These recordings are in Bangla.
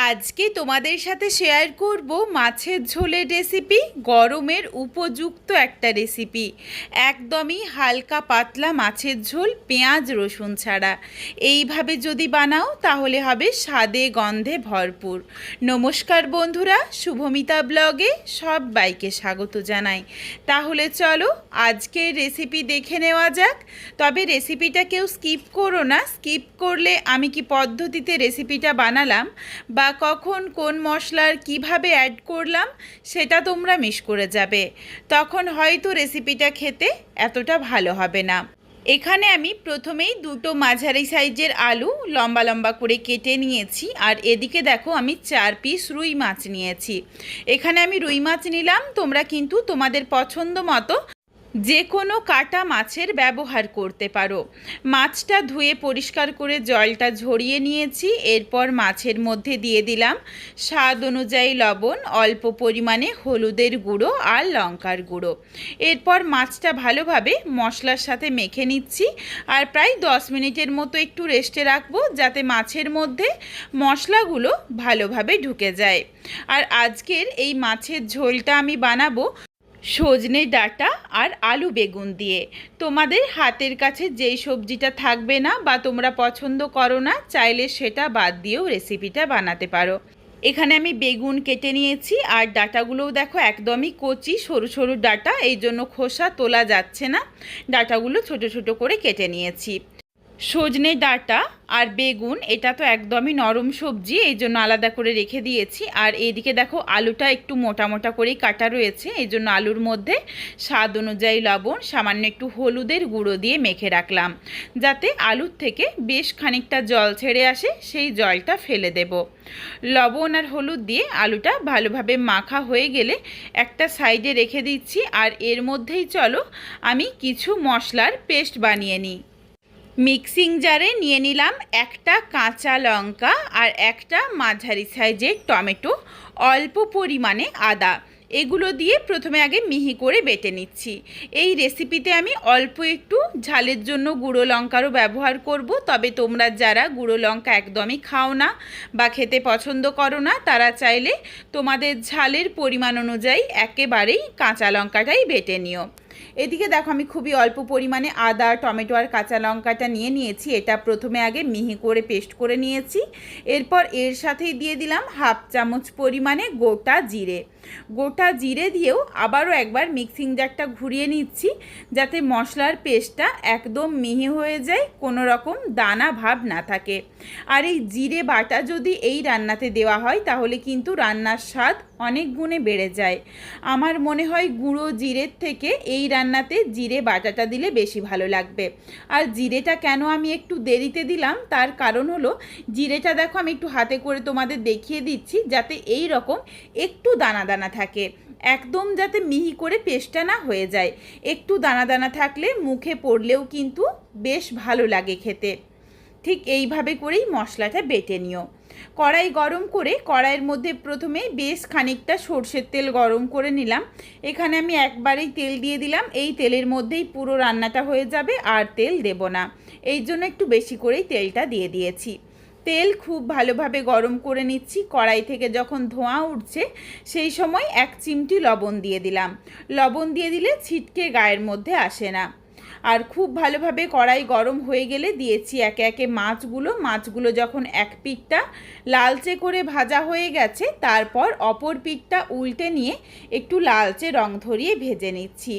আজকে তোমাদের সাথে শেয়ার করব মাছের ঝোলের রেসিপি। গরমের উপযুক্ত একটা রেসিপি, একদমই হালকা পাতলা মাছের ঝোল, পেঁয়াজ রসুন ছাড়া। এইভাবে যদি বানাও তাহলে হবে স্বাদে গন্ধে ভরপুর। নমস্কার বন্ধুরা, শুভমিতা ব্লগে সবাইকে স্বাগত জানাই। তাহলে চলো আজকের রেসিপি দেখে নেওয়া যাক। তবে রেসিপিটা কেউ স্কিপ করো না, স্কিপ করলে আমি কি পদ্ধতিতে রেসিপিটা বানালাম বা কখন কোন মশলার কিভাবে অ্যাড করলাম সেটা তোমরা মিস করে যাবে, তখন হয়তো রেসিপিটা খেতে এতটা ভালো হবে না। এখানে আমি প্রথমেই দুটো মাঝারি সাইজের আলু লম্বা লম্বা করে কেটে নিয়েছি, আর এদিকে দেখো আমি 4 পিস রুই মাছ নিয়েছি। এখানে আমি রুই মাছ নিলাম, তোমরা কিন্তু তোমাদের পছন্দ মতো যে কোনো কাটা মাছের ব্যবহার করতে পারো। মাছটা ধুয়ে পরিষ্কার করে জলটা ঝরিয়ে নিয়েছি। এরপর মাছের মধ্যে দিয়ে দিলাম স্বাদ অনুযায়ী লবণ, অল্প পরিমাণে হলুদের গুঁড়ো আর লঙ্কার গুঁড়ো। এরপর মাছটা ভালোভাবে মশলার সাথে মেখে নিচ্ছি, আর প্রায় 10 মিনিটের মতো একটু রেস্টে রাখবো যাতে মাছের মধ্যে মশলাগুলো ভালোভাবে ঢুকে যায়। আর আজকের এই মাছের ঝোলটা আমি বানাবো সজনে ডাঁটা আর আলু বেগুন দিয়ে। তোমাদের হাতের কাছে যেই সবজিটা থাকবে না বা তোমরা পছন্দ করো না, চাইলে সেটা বাদ দিয়েও রেসিপিটা বানাতে পারো। এখানে আমি বেগুন কেটে নিয়েছি, আর ডাঁটাগুলোও দেখো একদমই কচি, সরু সরু ডাঁটা, এই জন্য খোসা তোলা যাচ্ছে না। ডাঁটাগুলো ছোট ছোট করে কেটে নিয়েছি। সজনে ডাঁটা আর বেগুন এটা তো একদমই নরম সবজি, এই জন্য আলাদা করে রেখে দিয়েছি। আর এইদিকে দেখো আলুটা একটু মোটা মোটা করেই কাটা রয়েছে, এই জন্য আলুর মধ্যে স্বাদ অনুযায়ী লবণ, সামান্য একটু হলুদের গুঁড়ো দিয়ে মেখে রাখলাম যাতে আলুর থেকে বেশ খানিকটা জল ছেড়ে আসে, সেই জলটা ফেলে দেব। লবণ আর হলুদ দিয়ে আলুটা ভালোভাবে মাখা হয়ে গেলে একটা সাইডে রেখে দিচ্ছি। আর এর মধ্যেই চলো আমি কিছু মশলার পেস্ট বানিয়ে নিই। মিক্সিং জারে নিয়ে নিলাম একটা কাঁচা লঙ্কা আর একটা মাঝারি সাইজের টমেটো, অল্প পরিমাণে আদা। এগুলো দিয়ে প্রথমে আগে মিহি করে বেটে নিচ্ছি। এই রেসিপিতে আমি অল্প একটু ঝালের জন্য গুঁড়ো লঙ্কারও ব্যবহার করব, তবে তোমরা যারা গুঁড়ো লঙ্কা একদমই খাও না বা খেতে পছন্দ করো না, তারা চাইলে তোমাদের ঝালের পরিমাণ অনুযায়ী একেবারেই কাঁচা লঙ্কাটাই বেটে নিও। এদিকে দেখো আমি খুবই অল্প পরিমাণে আদা, টমেটো আর কাঁচা লঙ্কাটা নিয়ে নিয়েছি। এটা প্রথমে আগে মিহি করে পেস্ট করে নিয়েছি। এরপর এর সাথেই দিয়ে দিলাম হাফ চামচ পরিমাণে গোটা জিরে। গোটা জিরে দিয়েও আবারও একবার মিক্সিং জারটা ঘুরিয়ে নিচ্ছি যাতে মশলার পেস্টটা একদম মিহি হয়ে যায়, কোনো রকম দানা ভাব না থাকে। আর এই জিরে বাটা যদি এই রান্নাতে দেওয়া হয় তাহলে কিন্তু রান্নার স্বাদ অনেক গুণে বেড়ে যায়। আমার মনে হয় গুঁড়ো জিরের থেকে এই রান্নাতে জিরে বাটাটা দিলে বেশি ভালো লাগবে। আর জিরেটা কেন আমি একটু দেরিতে দিলাম তার কারণ হলো, জিরেটা দেখো আমি একটু হাতে করে তোমাদের দেখিয়ে দিচ্ছি যাতে এই রকম একটু দানা দানা থাকে, একদম যাতে মিহি করে পেস্টটা না হয়ে যায়। একটু দানা দানা থাকলে মুখে পড়লেও কিন্তু বেশ ভালো লাগে খেতে। ঠিক এইভাবে করেই মশলাটা বেটে নিও। কড়াই গরম করে কড়াইয়ের মধ্যে প্রথমে বেশ খানিকটা সর্ষের তেল গরম করে নিলাম। এখানে আমি একবারেই তেল দিয়ে দিলাম, এই তেলের মধ্যেই পুরো রান্নাটা হয়ে যাবে, আর তেল দেব না, এই জন্য একটু বেশি করেই তেলটা দিয়ে দিয়েছি। তেল খুব ভালোভাবে গরম করে নিচ্ছি। কড়াই থেকে যখন ধোঁয়া উঠছে সেই সময় 1 চিমটি লবণ দিয়ে দিলাম। লবণ দিয়ে দিলে ছিটকে গায়ের মধ্যে আসে না। আর খুব ভালোভাবে কড়াই গরম হয়ে গেলে দিয়েছি একে একে মাছগুলো যখন এক পিঠটা লালচে করে ভাজা হয়ে গেছে, তারপর অপর পিঠটা উল্টে নিয়ে একটু লালচে রং ধরিয়ে ভেজে নিচ্ছি।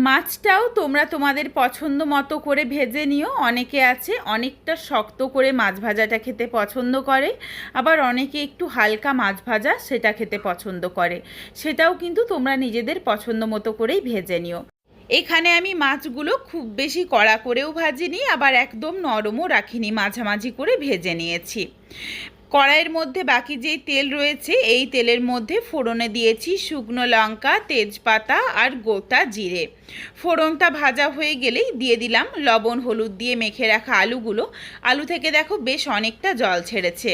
মাছটাও তোমরা তোমাদের পছন্দ মতো করে ভেজে নিও। অনেকে আছে অনেকটা শক্ত করে মাছ ভাজাটা খেতে পছন্দ করে, আবার অনেকে একটু হালকা মাছ ভাজা সেটা খেতে পছন্দ করে। সেটাও কিন্তু তোমরা নিজেদের পছন্দ মতো করেই ভেজে নিও। এখানে আমি মাছগুলো খুব বেশি কড়া করেও ভাজিনি, আবার একদম নরমও রাখিনি, মাঝামাঝি করে ভেজে নিয়েছি। কড়াইয়ের মধ্যে বাকি যেই তেল রয়েছে এই তেলের মধ্যে ফোড়নে দিয়েছি শুকনো লঙ্কা, তেজপাতা আর গোটা জিরে। ফোড়নটা ভাজা হয়ে গেলেই দিয়ে দিলাম লবণ হলুদ দিয়ে মেখে রাখা আলুগুলো। আলু থেকে দেখো বেশ অনেকটা জল ছেড়েছে।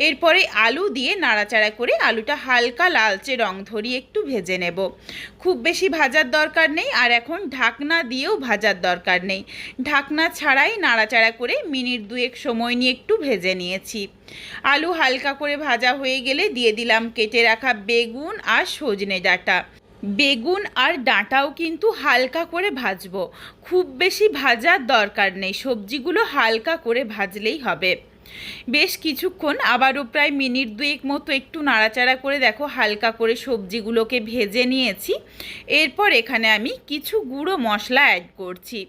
এরপরে আলু দিয়ে নাড়াচাড়া করে আলুটা হালকা লালচে রং ধরিয়ে একটু ভেজে নেব। খুব বেশি ভাজার দরকার নেই, আর এখন ঢাকনা দিয়েও ভাজার দরকার নেই। ঢাকনা ছাড়াই নাড়াচাড়া করে মিনিট 2 সময় নিয়ে একটু ভেজে নিয়েছি। আলু হালকা করে ভাজা হয়ে গেলে দিয়ে দিলাম কেটে রাখা বেগুন আর সজনে ডাঁটা। বেগুন আর ডাঁটাও কিন্তু হালকা করে ভাজবো, খুব বেশি ভাজার দরকার নেই, সবজিগুলো হালকা করে ভাজলেই হবে। বেশ কিছুক্ষণ আবারও প্রায় মিনিট দুয়েক মতো একটু নাড়াচাড়া করে দেখো হালকা করে সবজিগুলোকে ভেজে নিয়েছি। এরপর এখানে আমি কিছু গুঁড়ো মশলা অ্যাড করছি।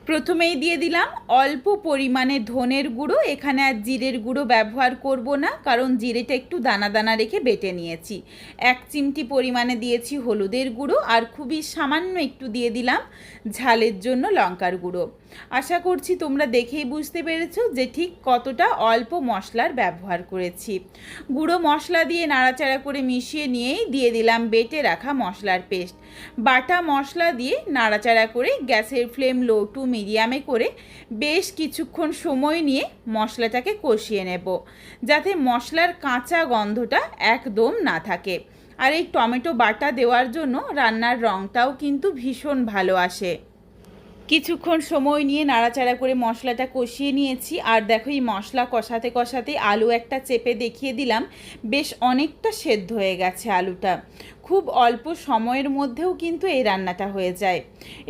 প্রথমেই দিয়ে দিলাম অল্প পরিমাণে ধনের গুঁড়ো, এখানে আর জিরের গুঁড়ো ব্যবহার করব না, কারণ জিরেটা একটু দানা দানা রেখে বেটে নিয়েছি। 1 চিমটি পরিমাণে দিয়েছি হলুদের গুঁড়ো, আর খুবই সামান্য একটু দিয়ে দিলাম ঝালের জন্য লঙ্কার গুঁড়ো। আশা করছি তোমরা দেখেই বুঝতে পেরেছো যে ঠিক কতটা অল্প মশলার ব্যবহার করেছি। গুঁড়ো মশলা দিয়ে নাড়াচাড়া করে মিশিয়ে নিয়েই দিয়ে দিলাম বেটে রাখা মশলার পেস্ট। বাটা মশলা দিয়ে নাড়াচাড়া করে গ্যাসের ফ্লেম লো টু মিডিয়ামে করে বেশ কিছুক্ষণ সময় নিয়ে মশলাটাকে কষিয়ে নেব, যাতে মশলার কাঁচা গন্ধটা একদম না থাকে। আর এই টমেটো বাটা দেওয়ার জন্য রান্নার রঙটাও কিন্তু ভীষণ ভালো আসে। কিছুক্ষণ সময় নিয়ে নাড়াচাড়া করে মশলাটা কষিয়ে নিয়েছি। আর দেখো এই মশলা কষাতে কষাতে আলু একটা চেপে দেখিয়ে দিলাম, বেশ অনেকটা সেদ্ধ হয়ে গেছে আলুটা। খুব অল্প সময়ের মধ্যেও কিন্তু এই রান্নাটা হয়ে যায়।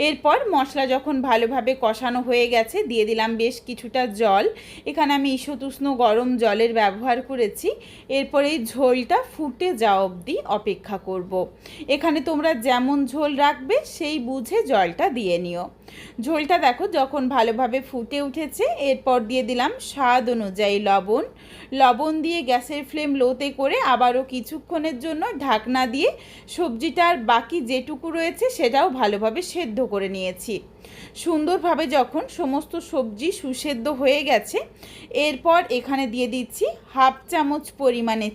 এরপর মশলা যখন ভালোভাবে কষানো হয়ে গেছে দিয়ে দিলাম বেশ কিছুটা জল। এখানে আমি ঈষদুষ্ণ গরম জলের ব্যবহার করেছি। এরপর এই ঝোলটা ফুটে যাওয়া অবধি অপেক্ষা করব। এখানে তোমরা যেমন ঝোল রাখবে সেই বুঝে জলটা দিয়ে নিও। ঝোলটা দেখো যখন ভালোভাবে ফুটে উঠেছে, এরপর দিয়ে দিলাম স্বাদ অনুযায়ী লবণ দিয়ে গ্যাসের ফ্লেম লোতে করে আবারও কিছুক্ষণের জন্য ঢাকনা দিয়ে সবজিটার বাকি যেটুকু রয়েছে সেটাও ভালোভাবে সেদ্ধ করে নিয়েছি। সুন্দরভাবে যখন সমস্ত সবজি সুসেদ্ধ হয়ে গেছে, এরপর এখানে দিয়ে দিচ্ছি 1/2 চামচ পরিমাণে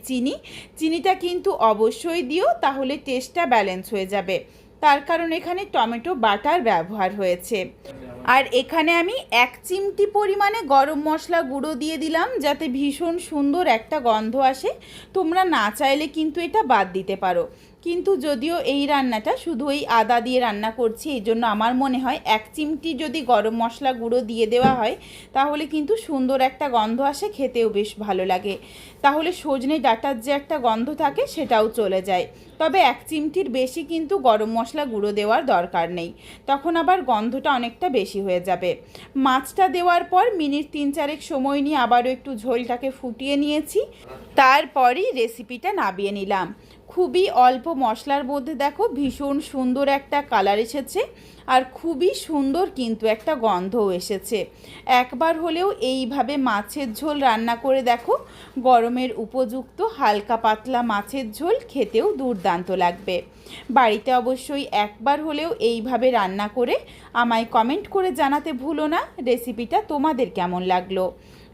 চিনিটা কিন্তু অবশ্যই দিও, তাহলে টেস্টটা ব্যালেন্স হয়ে যাবে। তার কারণ এখানে টমেটো বাটার ব্যবহার হয়েছে। আর এখানে আমি 1 চিমটি পরিমাণে গরম মশলা গুঁড়ো দিয়ে দিলাম, যাতে ভীষণ সুন্দর একটা গন্ধ আসে। তোমরা না চাইলে কিন্তু এটা বাদ দিতে পারো, কিন্তু যদিও এই রান্নাটা শুধু এই আদা দিয়ে রান্না করছি, এই জন্য আমার মনে হয় 1 চিমটি যদি গরম মশলা গুঁড়ো দিয়ে দেওয়া হয় তাহলে কিন্তু সুন্দর একটা গন্ধ আসে, খেতেও বেশ ভালো লাগে। তাহলে সজনে ডাঁটার যে একটা গন্ধ থাকে সেটাও চলে যায়। তবে 1 চিমটির বেশি কিন্তু গরম মশলা গুঁড়ো দেওয়ার দরকার নেই, তখন আবার গন্ধটা অনেকটা বেশি হয়ে যাবে। মাছটা দেওয়ার পর মিনিট 3-4 সময় নিয়ে আবারও একটু ঝোলটাকে ফুটিয়ে নিয়েছি। তারপরই রেসিপিটা নামিয়ে নিলাম। খুবই অল্প মশলার মধ্যে দেখো ভীষণ সুন্দর একটা কালার এসেছে, আর খুবই সুন্দর কিন্তু একটা গন্ধও এসেছে। একবার হলেও এইভাবে মাছের ঝোল রান্না করে দেখো, গরমের উপযুক্ত হালকা পাতলা মাছের ঝোল খেতেও দুর্দান্ত লাগবে। বাড়িতে অবশ্যই একবার হলেও এইভাবে রান্না করে আমায় কমেন্ট করে জানাতে ভুলো না রেসিপিটা তোমাদের কেমন লাগলো।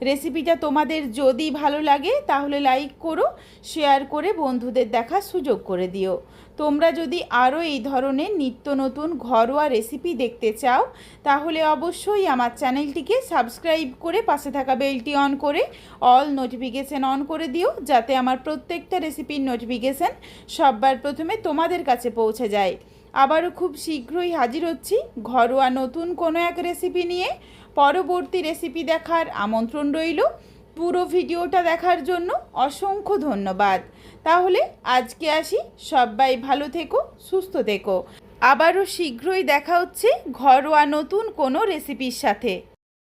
রেসিপিটা তোমাদের যদি ভালো লাগে তাহলে লাইক করো, শেয়ার করে বন্ধুদের দেখার সুযোগ করে দিও। তোমরা যদি আরও এই ধরনের নিত্য নতুন ঘরোয়া রেসিপি দেখতে চাও তাহলে অবশ্যই আমার চ্যানেলটিকে সাবস্ক্রাইব করে পাশে থাকা বেলটি অন করে অল নোটিফিকেশান অন করে দিও, যাতে আমার প্রত্যেকটা রেসিপির নোটিফিকেশান সবার প্রথমে তোমাদের কাছে পৌঁছে যায়। আবারও খুব শীঘ্রই হাজির হচ্ছি ঘরোয়া নতুন কোনো এক রেসিপি নিয়ে। পরবর্তী রেসিপি দেখার আমন্ত্রণ রইল। পুরো ভিডিওটা দেখার জন্য অসংখ্য ধন্যবাদ। তাহলে আজকে আসি, সবাই ভালো থেকো, সুস্থ থেকো। আবারও শীঘ্রই দেখা হচ্ছে ঘরোয়া নতুন কোনো রেসিপির সাথে।